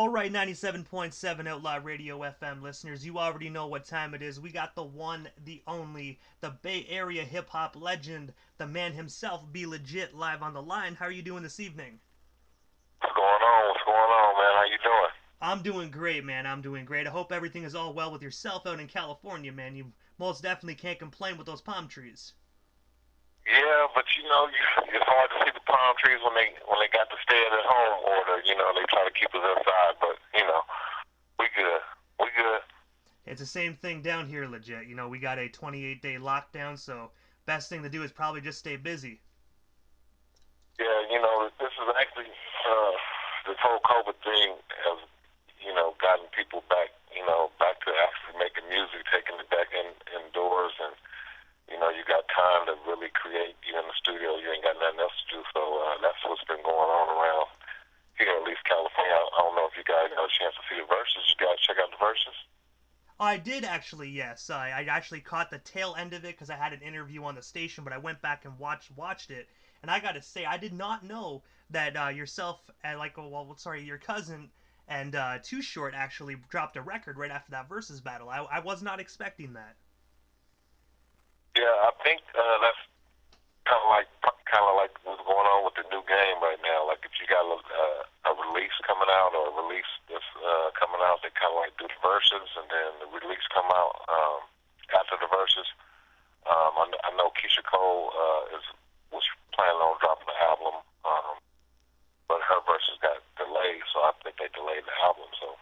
All right, 97.7 Outlaw Radio FM listeners, you already know what time it is. We got the one, the only, the Bay Area hip hop legend, the man himself, Be Legit, live on the line. How are you doing this evening? What's going on? What's going on, man? How you doing? I'm doing great, man. I'm doing great. I hope everything is all well with yourself out in California, man. You most definitely can't complain with those palm trees. Yeah, but it's hard to see the palm trees when they got the stay at home order. They try to keep us inside, but we good. We good. It's the same thing down here, legit. We got a 28-day lockdown, so best thing to do is probably just stay busy. Yeah, this is actually this whole COVID thing has gotten people back to actually making music, taking it back indoors, and you got time to really create. You in the studio, you ain't got nothing else to do, so that's what's been going on around here, at least California. I don't know if you guys got a chance to see the verses. You guys check out the verses? I did actually, yes. I actually caught the tail end of it because I had an interview on the station, but I went back and watched it, and I gotta say, I did not know that yourself and your cousin and Too Short actually dropped a record right after that versus battle. I was not expecting that. Yeah, I think that's kind of like what's going on with the new game right now. Like if you got a release coming out or a release that's coming out, they kind of like do the verses and then the release come out after the verses. I know Keisha Cole was planning on dropping the album, but her verses got delayed, so I think they delayed the album. So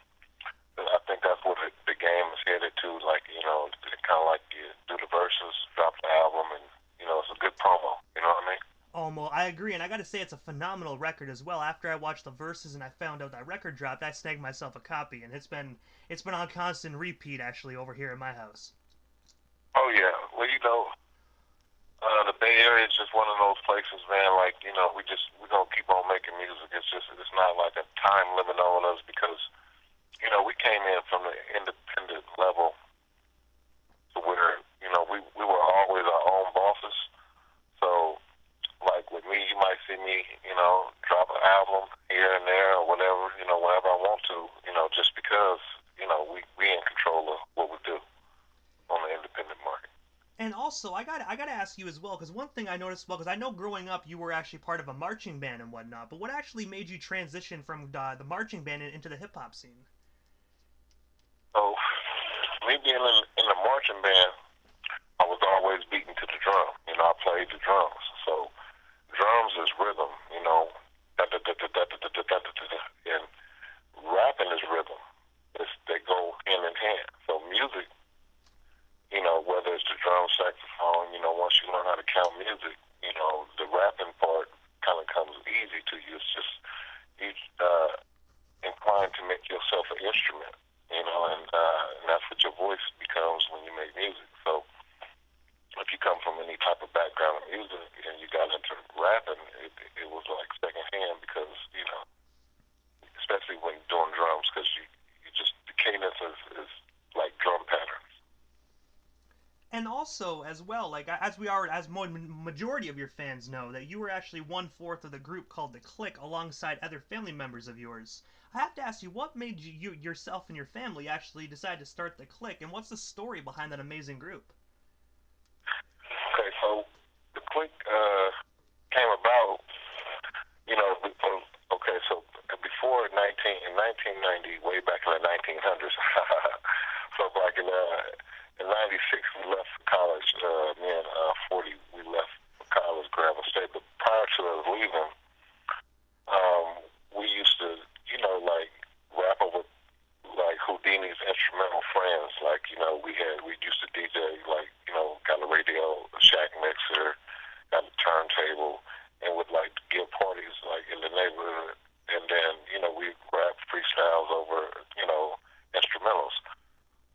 I think that's what the game is headed to. Like kind of like you do the verses, drop the album, and it's a good promo. You know what I mean? Almost, I agree, and I gotta say it's a phenomenal record as well. After I watched the verses and I found out that record dropped, I snagged myself a copy, and it's been on constant repeat actually over here in my house. Oh yeah, well the Bay Area is just one of those places, man. Like we gonna keep on making music. It's not like a time limit on us because we came in from the independent level to where we were always our own bosses. So like with me, you might see me drop an album here and there or whatever whenever I want to just because we in control of what we do on the independent market. And also, I gotta ask you as well, because one thing I noticed, well, because I know growing up you were actually part of a marching band and whatnot, but what actually made you transition from the marching band into the hip hop scene? So me being in the marching band, I was always beating to the drum. I played the drums. So drums is rhythm, da da da da da da da da da da da, and rapping is rhythm. They go hand in hand. So music, whether it's the drum, saxophone, once you learn how to count music, the rapping part kind of comes easy to you. It's just you inclined to make yourself an instrument, and that's what your voice becomes when you make music. So if you come from any type of background of music and you got into rapping, it was like secondhand because, especially when doing drums, because you just, the cadence is like drum patterns. And also, as well, like as majority of your fans know, that you were actually 1/4 of the group called the Clique, alongside other family members of yours. I have to ask you, what made you yourself and your family actually decide to start the Clique, and what's the story behind that amazing group? Okay, so the Clique came about, okay, so before in 1990, way back in the 1900s, so back in 96, we left for college. Me and 40, we left for college, Grambling State. But prior to us leaving, we used to, like rap over like Houdini's instrumental friends. Like, we used to DJ, like, got a radio, a Shack mixer, got a turntable, and would like give parties like in the neighborhood. And then, we rap freestyles over, instrumentals.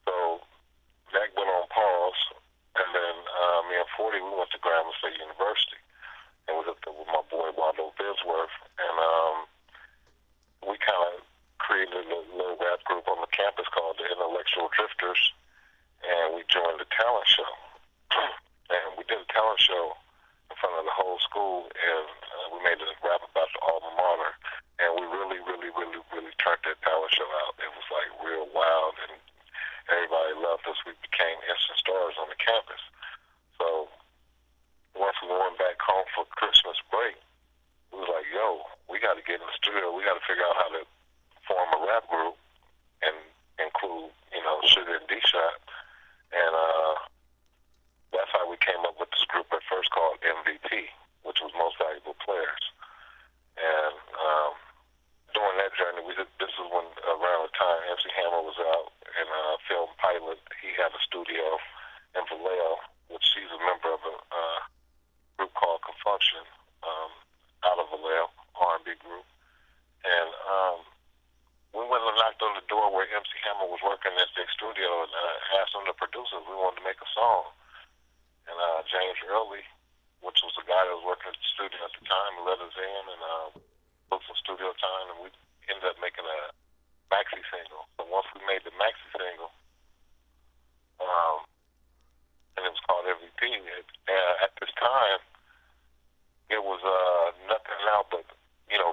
So that went on pause, and then me and 40, we went to studio, we got to figure out how to form a rap group and include, Sugar and D-Shot. And that's how we came up with this group at first called MVP, which was Most Valuable Players. And during that journey, this is when around the time MC Hammer was out in film pilot. He had a studio in Vallejo, which he's a member of a group called Confunction, out of Vallejo, R&B group. And we went and knocked on the door where MC Hammer was working at their studio and asked them to produce it. We wanted to make a song. And James Early, which was the guy that was working at the studio at the time, let us in and booked some studio time, and we ended up making a maxi single. So once we made the maxi single, and it was called MVP, at this time, it was nothing out but,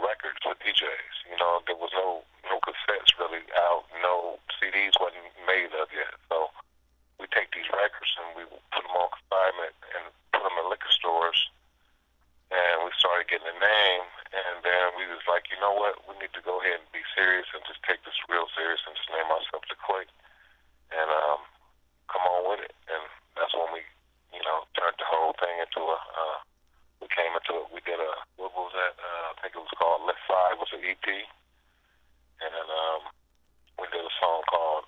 records for DJs. There was no cassettes really out, no CDs wasn't made of yet. So we take these records and we put them on consignment and put them in liquor stores, and we started getting a name, and then we was like, you know what, we need to go ahead and be serious and just take this real serious and just name ourselves the Clique and come on with it. And that's when we, turned the whole thing into we came into it, we did what was that? I think it was called Let's Slide was an EP, and then we did a song called,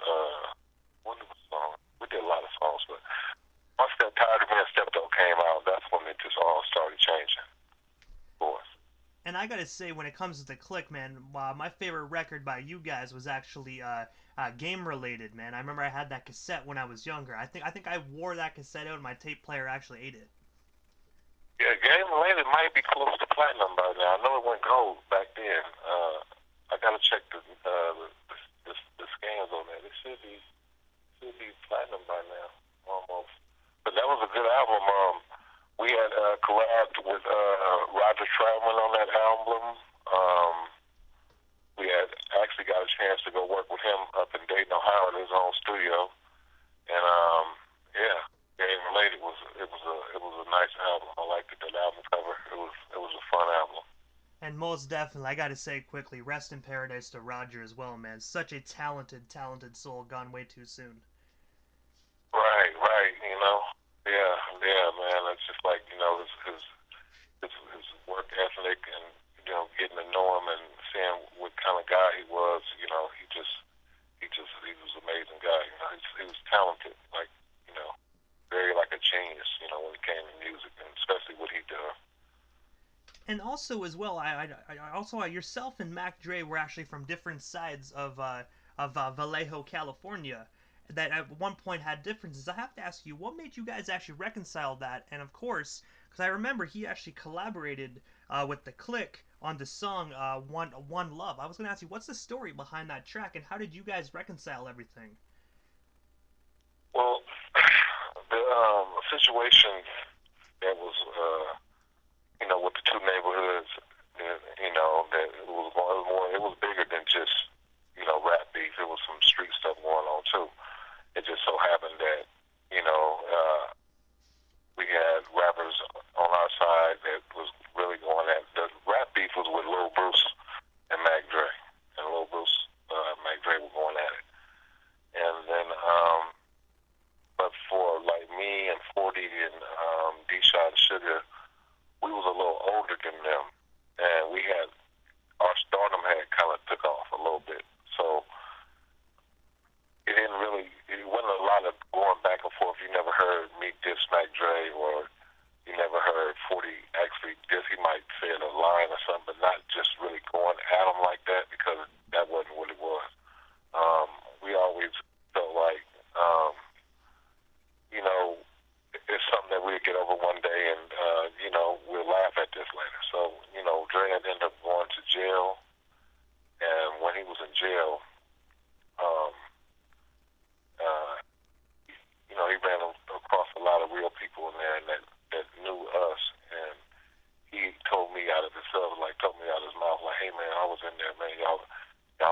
what was the song? We did a lot of songs, but once that Tired of Being Stepped On came out, that's when it just all started changing for us. And I gotta say, when it comes to the Clique, man, my favorite record by you guys was actually game related, man. I remember I had that cassette when I was younger. I think I wore that cassette out, and my tape player actually ate it. Yeah, game related might be close to platinum by now. I know it went gold back then. I gotta check the scans on that. It should be platinum by now, almost. But that was a good album. We had collabed with Roger Troutman on that album. We had actually got a chance to go work with him up in Dayton, Ohio, in his own studio. And yeah, Game Related was a nice album. I liked it. That album cover. It was a fun album. And most definitely, I gotta say quickly, rest in paradise to Roger as well, man. Such a talented soul, gone way too soon. Right. Yeah, man. It's just like, his work ethic and, getting to know him and seeing what kind of guy he was, he was an amazing guy. He was talented, like, very like a genius, when it came to music, and especially what he did. And also as well, I also yourself and Mac Dre were actually from different sides of Vallejo, California, that at one point had differences. I have to ask you, what made you guys actually reconcile that? And of course, because I remember he actually collaborated with the Clique on the song One Love. I was going to ask you, what's the story behind that track, and how did you guys reconcile everything? Well, the situation that was, with the two neighborhoods, that it was bigger than just, rap beef. It was some street stuff going on too. It just so happened that, we had rappers on our side that was really going at the rap beef was with Lil Bruce and Mac Dre. And Lil Bruce, Mac Dre were going at it. And then, but for like me and 40 and D-Shot and Sugar, we was a little older than them. And we had, our stardom had kind of took off a little bit. So it wasn't a lot of going back and forth. You never heard me diss Mac Dre, or you never heard 40 actually diss. He might say it a line or something, but not just really going at him like that, because that wasn't what it was. We always felt like, it's something that we'll get over one day, and, we'll laugh at this later. So, Dre had ended up going to jail, and when he was in jail, he ran across a lot of real people in there and that knew us, and he told me out of his mouth, like, hey man, I was in there, man, y'all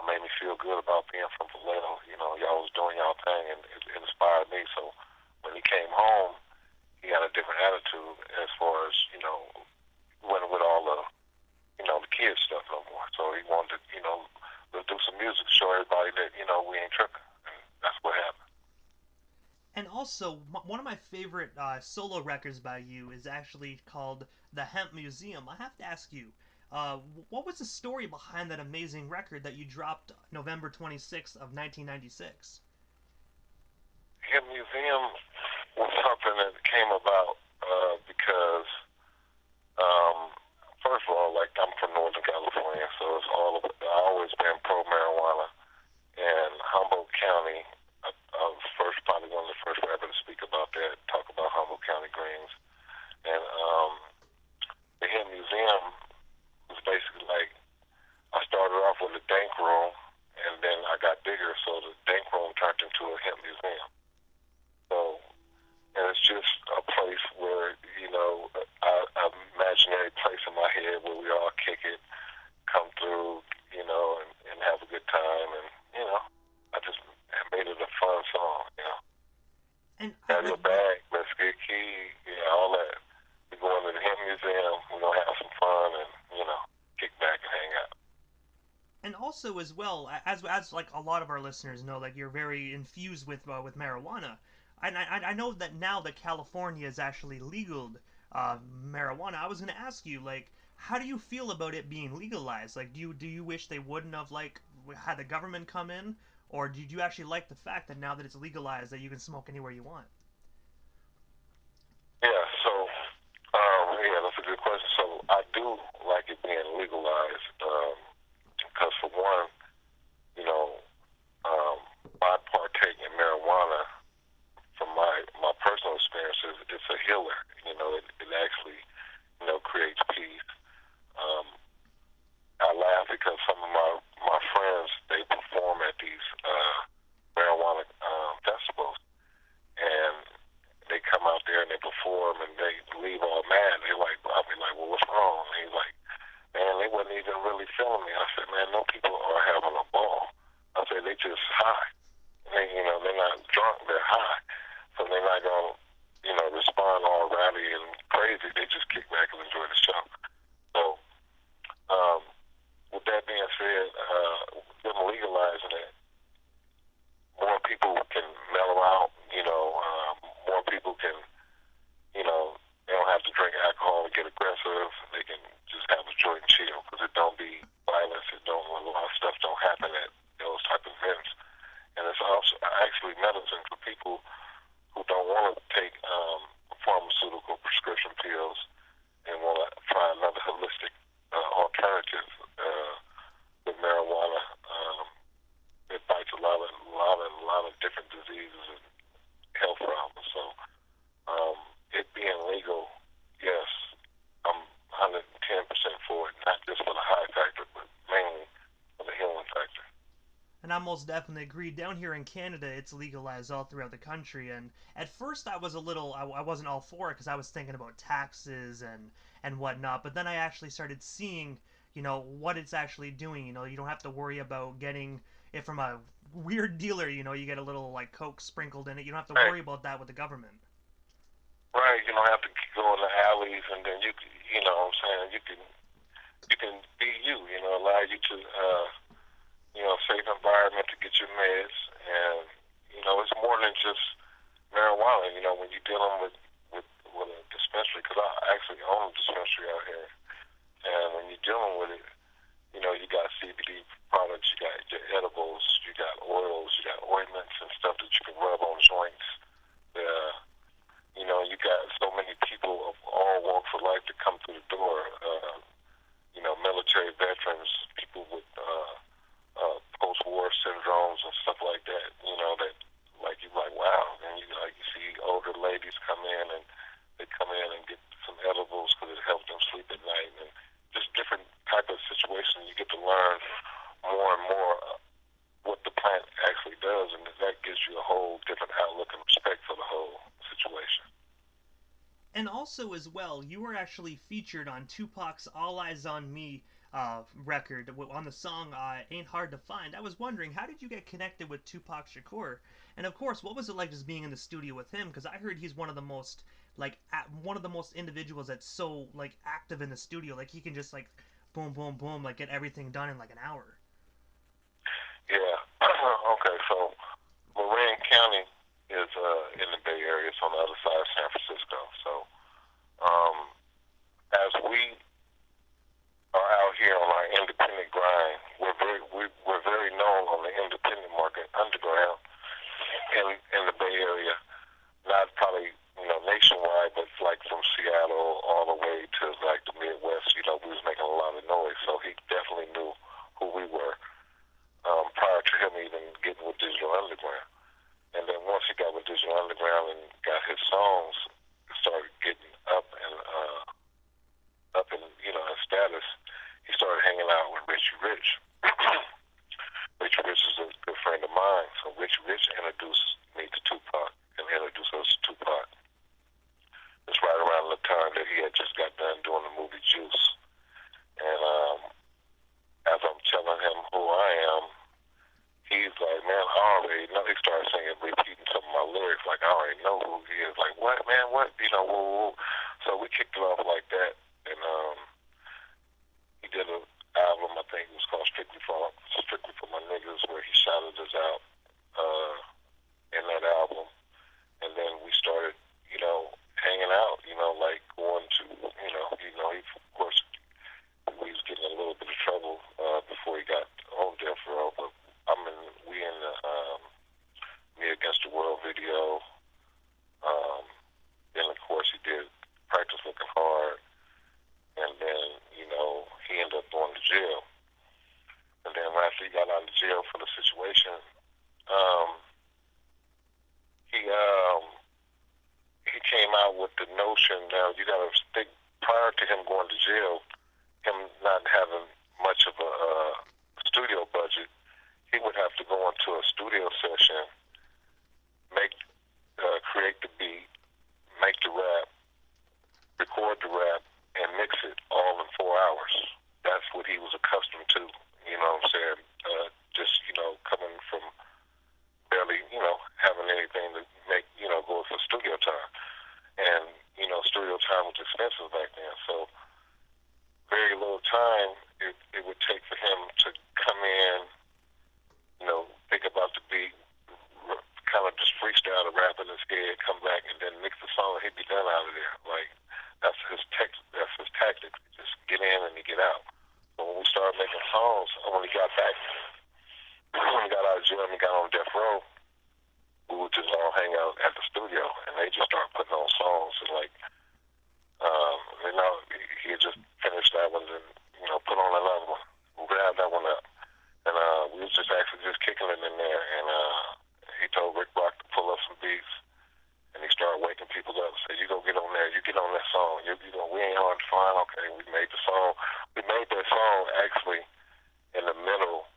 made me feel good about being from Vallejo, y'all was doing y'all thing, and it inspired me. So when he came home, he had a different attitude as far as, wasn't with all the, the kids stuff no more. So he also, one of my favorite solo records by you is actually called The Hemp Museum. I have to ask you, what was the story behind that amazing record that you dropped November 26th of 1996? Hemp Museum was something that came about because, um, first of all, like I'm from Northern California, so it's all of, I always been pro marijuana. And Humboldt County, I was first probably one of the first rappers to speak about that, talk about Humboldt County greens. And the Hemp Museum was basically like I started off with a dank room, and then I got bigger, so the dank room turned into a hemp museum. So, and it's just a place where, you know, a imaginary place in my head where we all kick it, come through, you know, and have a good time. And, you know, I just made it a fun song, you know. And Have your bag, let's get key, yeah, all that. We're going to the Hemp Museum, we're going to have some fun and, you know, kick back and hang out. and also as well as like a lot of our listeners know, like you're very infused with marijuana. And I know that now that California has actually legal marijuana. I was going to ask you, like, how do you feel about it being legalized? Like, do you wish they wouldn't have like had the government come in, or did you actually like the fact that now that it's legalized that you can smoke anywhere you want? Yeah, so, yeah, that's a good question. So I do like it being legalized because, for one, you know, um, my partake in marijuana, from my personal experiences, it's a healer. You know, it actually, you know, creates peace. Um, I laugh because some of my friends, they perform at these marijuana festivals, and they come out there and they perform and they leave all mad. They like, I'll be like, well, what's wrong? And he's like, man, they wasn't even really feeling me. I said, man, no people are having a ball. I said, they just high. They, you know, they're not drunk, they're high. So they're not going to, you know, respond all rowdy and crazy. They just kick back and enjoy the show. So, with that being said, them legalizing it, more people can mellow out, you know, more people can, you know, they don't have to drink alcohol and get aggressive. They can just have a joint and chill because it don't be violence. It don't, a lot of stuff don't happen at those type of events. And it's also actually medicine for people who don't want to take pharmaceutical prescription pills and want to try another holistic alternative with marijuana. It fights a lot of different diseases and health problems. So it being legal, yes, I'm 110% for it. Not just for the high factor, but mainly for the healing factor. And I most definitely agree. Down here in Canada, it's legalized all throughout the country. And at first, I was a little, I wasn't all for it because I was thinking about taxes and whatnot. But then I actually started seeing, you know, what it's actually doing. You know, you don't have to worry about getting it from a weird dealer. You know, you get a little like Coke sprinkled in it. You don't have to Right. worry about that with the government. Right, you don't have to go in the alleys, and then you know what I'm saying, you can be you know, allow you to, you know, safe environment to get your meds, and, you know, it's more than just marijuana, you know, when you're dealing with a dispensary, because I actually own a dispensary out here, and when you're dealing with it, you know, you got CBD products, you got your edibles, you got oils, you got ointments and stuff that you can rub on joints. You know, you got so many people of all walks of life that come through the door. You know, military veterans, people with post-war syndromes and stuff like that. You know, that like you're like, wow. And you like you see older ladies come in and they come in and get some edibles because it helps them sleep at night, and just different type of situations. You get to learn more and more what the plant actually does, and that gives you a whole different outlook and respect for the whole situation. And also, as well, you were actually featured on Tupac's All Eyes on Me record on the song Ain't Hard to Find. I was wondering, how did you get connected with Tupac Shakur? And of course, what was it like just being in the studio with him? Because I heard he's one of the most, like, one of the most individuals that's so, like, active in the studio. Like, he can just, like, boom, boom, boom, like, get everything done in, like, an hour. Yeah. Okay, so Marin County is in the Bay it's on the other side of San Francisco. So as we are out here on our independent grind, we're very known on the independent market underground in the Bay Area. Not probably nationwide, but like from Seattle all the way to like the Midwest. We was making a lot of noise, so he definitely knew who we were prior to him even getting with Digital Underground. And then once he got with Digital Underground and got his songs, started getting up in in status, he started hanging out with Richie Rich. Richie Rich is a good friend of mine, so Richie Rich introduced me to Tupac and introduced us to Tupac. It's right around the time that he had just got done doing the movie Juice. And as I'm telling him who I am, he's like, man, I already know. He started singing, repeating some of my lyrics, like, I already know who he is. Like, what, man, what? Woo, woo. So we kicked it off like that. And he did an album, I think it was called Strictly for My Niggas, where he shouted us out in that album. And then we started, hanging out, like going to, he, of course, we was getting a little bit of trouble before he got on death row, but we in the Me Against the World video. Then of course he did Practice Looking Hard, and then he ended up going to jail. And then after he got out of jail for the situation, he came out with the notion. Now you got to think, prior to him going to jail, him not having much of a studio budget, he would have to go into a studio session, create the beat, make the rap, record the rap, and mix it all in 4 hours. That's what he was accustomed to. You know what I'm saying? Just coming from barely having anything to make go for studio time, and studio time was expensive back then. So very little time it would take for him to come in, think about the beat, kind of just freestyle the rap in his head, come back and then mix the song, and he'd be done out of there. Like that's his tactic. Just get in and get out. So when we started making songs, when he got back, when he got out of jail and he got on death row, we would just all hang out at the studio, and they just started putting on songs and he had just finished that one and put on another one, grab that one up, and we was just actually just kicking it in there, and he told Rick Rock to pull up some beats, and he started waking people up, said, you go get on there, you get on that song, we ain't hard to find. Okay, we made the song. We made that song actually in the middle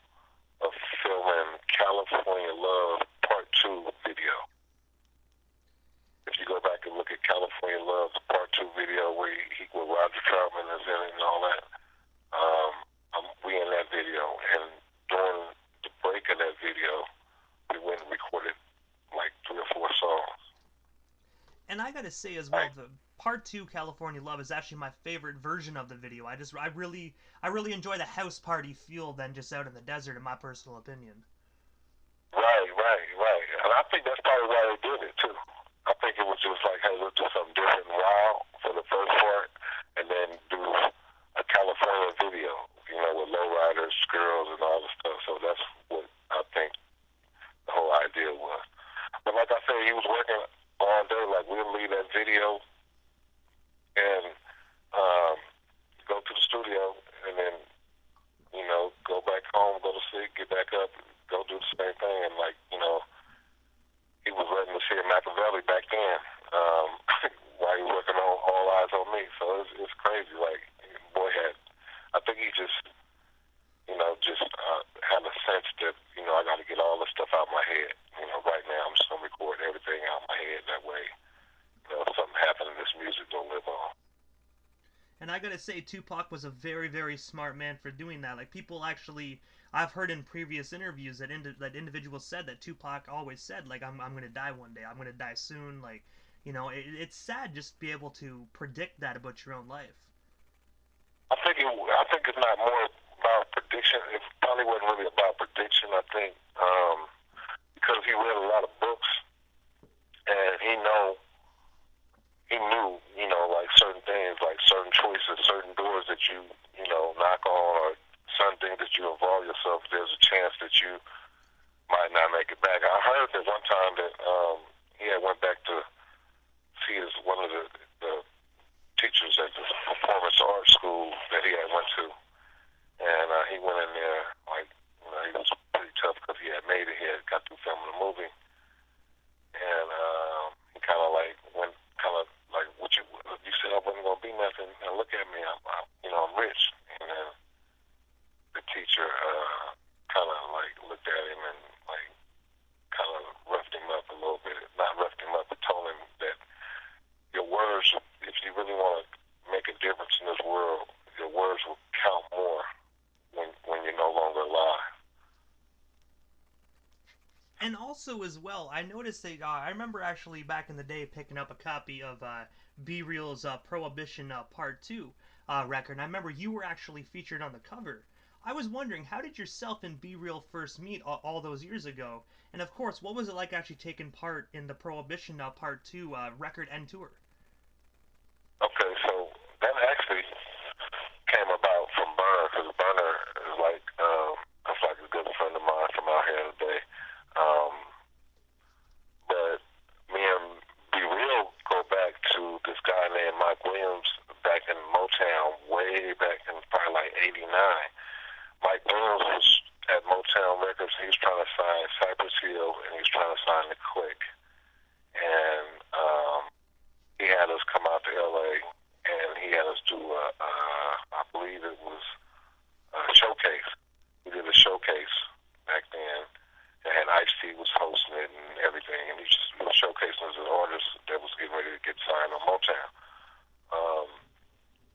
of filming California Love Part 2 video. If you go back and look at California Love Part 2 video where where Roger Troutman is in it and all that, we in that video. And during the break of that video, we went and recorded like 3 or 4 songs. And I gotta say as well, the Part 2 California Love is actually my favorite version of the video. I really enjoy the house party feel than just out in the desert, in my personal opinion. Right. And I think that's probably why they did it too. I think it was just like, hey, let's do something different and wild for the first part, and then do a California video, with lowriders, girls, and all the stuff. So that's what I think the whole idea was. But like I said, he was working all day. Like we'll leave that video and go to the studio, and then go back home, go to sleep, get back up, go do the same thing, and he was letting us hear Machiavelli back then while he was working on All Eyes on Me. So it's crazy. Like boy I think he just had a sense that I got to get all this stuff out of my head. Right now I'm just gonna record everything out of my head. That way, if something happened, this music don't live on. And I gotta say, Tupac was a very, very smart man for doing that. Like, people actually, I've heard in previous interviews that individuals said that Tupac always said, like, I'm gonna die one day, I'm gonna die soon. Like, it's sad just to be able to predict that about your own life. I think it's not more about prediction. It probably wasn't really about prediction. I think because he read a lot of books, and he know choices, certain doors that you know, knock on, or certain things that you involve yourself, there's a chance that you might not make it back. I heard that one time that he had went back to see one of the teachers at the performance arts school that he had went to, and he went in there like, you know, he was pretty tough because he had made it. He had got through filming the movie, and he kind of like went kind of like, what you said I wasn't gonna be nothing. Now look at me, I'm rich. And then the teacher kind of like looked at him and like kind of roughed him up a little bit. Not roughed him up, but told him that your words, if you really want to make a difference in this world, your words will count more when you're no longer alive. And also as well, I noticed that I remember actually back in the day picking up a copy of B Real's Prohibition Part 2 record, and I remember you were actually featured on the cover. I was wondering, how did yourself and B Real first meet all those years ago? And of course, what was it like actually taking part in the Prohibition Part 2 record and tour? Okay, so that actually came about from Burner, because Burner is like, that's like a good friend of mine from out here today. But me and Be Real go back to this guy named Mike Williams back in Motown, way back in probably like '89. Mike Williams was at Motown Records. He was trying to sign Cypress Hill, and he was trying to sign the Clique. And he had us come out to LA, and he had us do I believe it was a showcase. We did a showcase back then, and Ice-T was hosting it and everything, and he was showcasing as an artist that was getting ready to get signed on Motown.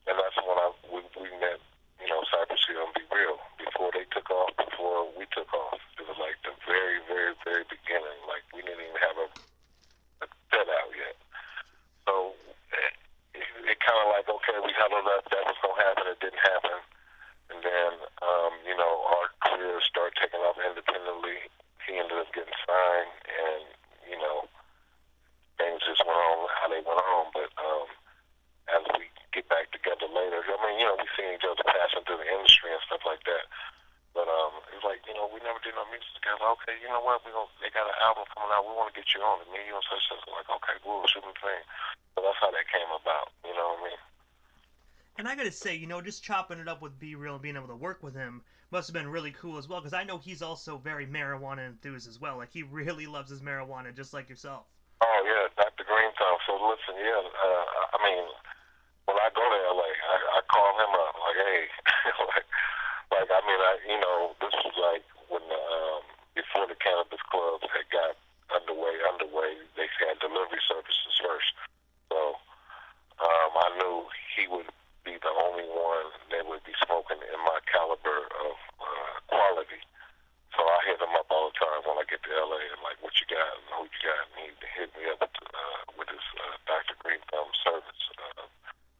And that's when we met, you know, Cypress Hill and Be Real, before they took off, before we took off. It was like the very, very, very beginning. Like, we didn't even have a set out yet. So it kind of like, okay, we huddled up, that was going to happen, it didn't happen. And then, you know, our careers started taking off independently. He ended up getting signed, and, you know, things just went on how they went on. But as we get back together later, I mean, you know, we seen each other passing through the industry and stuff like that. But it was like, you know, we never did no music together. Okay, you know what? They got an album coming out. We want to get you on it. Me, you, and such. Like, okay, cool, shoot the thing. So that's how that came about. You know what I mean? And I gotta say, you know, just chopping it up with B Real and being able to work with him must have been really cool as well, because I know he's also very marijuana enthused as well. Like, he really loves his marijuana, just like yourself. Oh, yeah, Dr. Greenstone. So listen, yeah, I mean, when I go to LA, I call him up, like, hey, like, I mean, you know, this was like when before the cannabis clubs had got underway, they had delivery services first. So I knew he would be the only one that would be smoking in my caliber of quality. So I hit him up all the time when I get to LA and like, what you got and who you got, and he hit me up with his Dr. Green Thumb service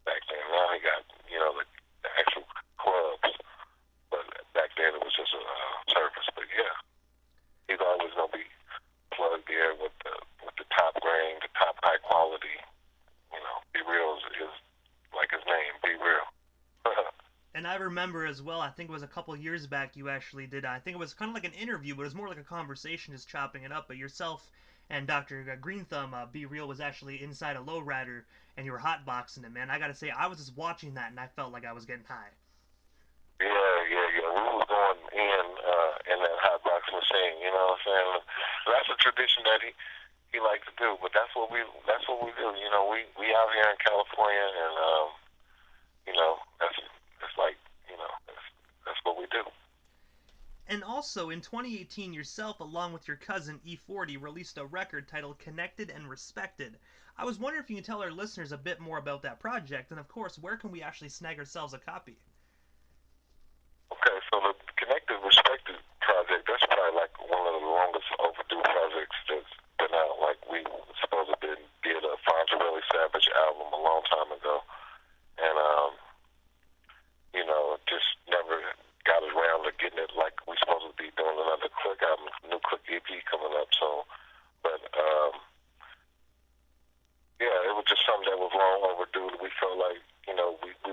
back then. Now he got, you know, the actual clubs, but back then it was just a service. But yeah, he's always gonna be plugged there with the top grain, the top high quality. You know, Be Real is like his name, Be Real. And I remember as well, I think it was a couple years back, you actually did, I think it was kind of like an interview, but it was more like a conversation, just chopping it up. But yourself and Dr. Green Thumb, Be Real, was actually inside a lowrider, and you were hotboxing it, man. I gotta say, I was just watching that, and I felt like I was getting high. Yeah. We was going in that hotbox machine, you know what I'm saying? That's a tradition that he liked to do, but that's what we do. You know, we out here in California, and you know, that's like, you know, that's what we do. And also, in 2018, yourself, along with your cousin E40, released a record titled Connected and Respected. I was wondering if you can tell our listeners a bit more about that project, and of course, where can we actually snag ourselves a copy? Okay, so the Connected Respected project, that's probably like one of the longest overdue projects that's been out. Like, we supposedly did a Fonzarelli Savage album a long time ago, and you know, just never got around to getting it. Like, we supposed to be doing another Clique album, new Clique EP coming up soon. But yeah, it was just something that was long overdue. We felt like, you know, we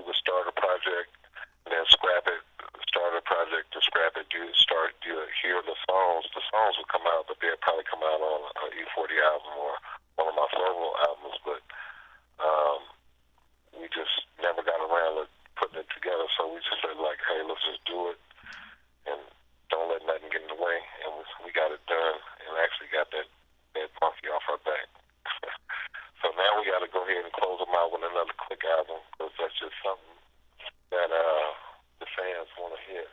you hear the songs would come out, but they'd probably come out on an E40 album or one of my solo albums. But we just never got around to putting it together. So we just said like, hey, let's just do it and don't let nothing get in the way. And we got it done and actually got that monkey off our back. So now we got to go ahead and close them out with another Clique album because that's just something that the fans want to hear.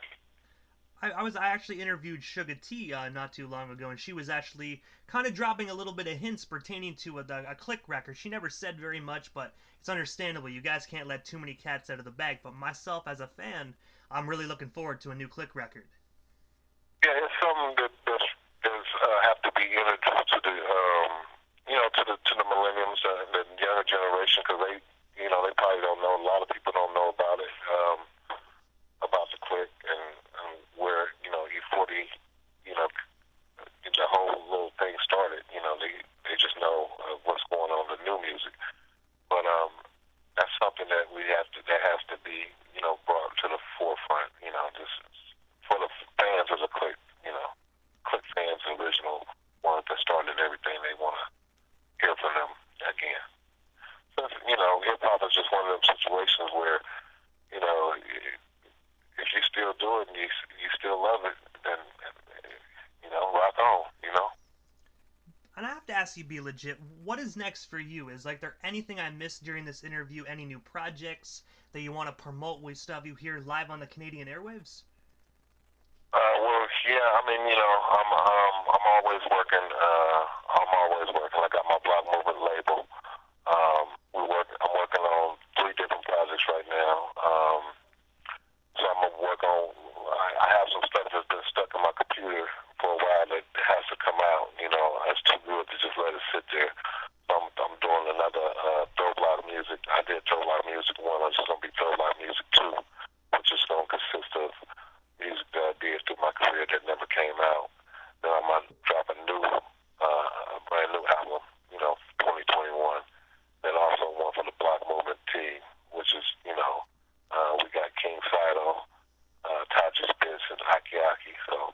I actually interviewed Sugar T not too long ago, and she was actually kind of dropping a little bit of hints pertaining to a Clique record. She never said very much, but it's understandable. You guys can't let too many cats out of the bag. But myself, as a fan, I'm really looking forward to a new Clique record. Yeah, it's something that does have to be introduced to the to the millenniums, the younger generation, because they probably don't know. A lot of people don't know about it, about the Clique and where E40, the whole little thing started. They just know what's going on with new music, but that's something that that has to be brought to the forefront. Just for the fans of the Clique, Clique fans, the original ones that started everything. They want to hear from them again. So, hip hop is just one of them situations where, if you still do it and you still love it, then, rock on, And I have to ask you, Be Legit, what is next for you? Is there anything I missed during this interview? Any new projects that you want to promote? We still have you here live on the Canadian airwaves? Well, yeah, I mean, I'm always working. I got my Block Movement label. I'm working on 3 different projects right now. So I'm gonna work on. I have some stuff that's been stuck in my computer for a while that has to come out. It's too good to just let it sit there. So I'm doing another Throw Block Music. I did Throw Block Music 1. I'm just gonna be Throw Block Music 2, which is gonna consist of music that I did through my career that never came out. Then I'm gonna drop a brand new album, 2021. Then also one for the Block Movement team, which is, we got King Saito, Taji Spitz, and Aki Aki. So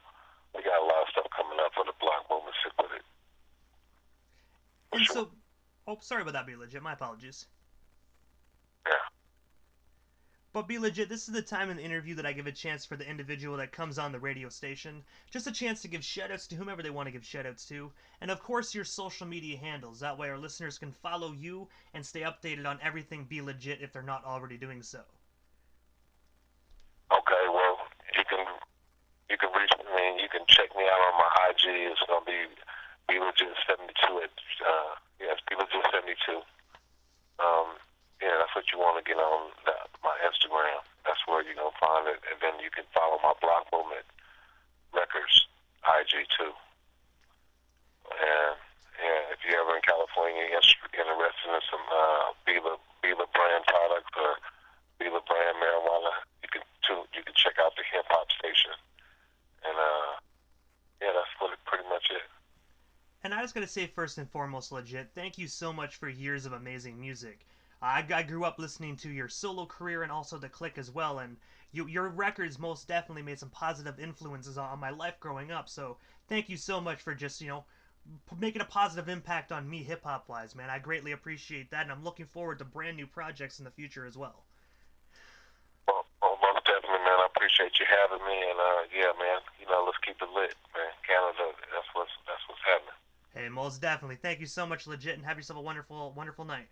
we got a lot of stuff coming up for the Block Movement. Stick with it. And so, sorry about that, Be Legit. My apologies. Yeah. But Be Legit, this is the time in the interview that I give a chance for the individual that comes on the radio station. Just a chance to give shoutouts to whomever they want to give shoutouts to. And of course, your social media handles. That way our listeners can follow you and stay updated on everything Be Legit if they're not already doing so. Okay, well, you can reach me. You can check me out on my IG. It's gonna be Legit72. It's Be Legit72. Yeah, that's what you want to get on my Instagram. That's where you're gonna find it, and then you can follow my Block Movement Records IG too. And yeah, if you're ever in California, interested in some Bila brand products or Bila brand marijuana, you can check out the Hip Hop Station. And yeah, that's pretty much it. And I was going to say, first and foremost, Legit, thank you so much for years of amazing music. I grew up listening to your solo career and also the Clique as well, and your records most definitely made some positive influences on my life growing up, so thank you so much for just, making a positive impact on me hip-hop wise, man. I greatly appreciate that, and I'm looking forward to brand new projects in the future as well. Well, most definitely, man. I appreciate you having me, and yeah, man, let's keep it lit, man. Canada, that's what's happening. Hey, most definitely. Thank you so much, Legit, and have yourself a wonderful, wonderful night.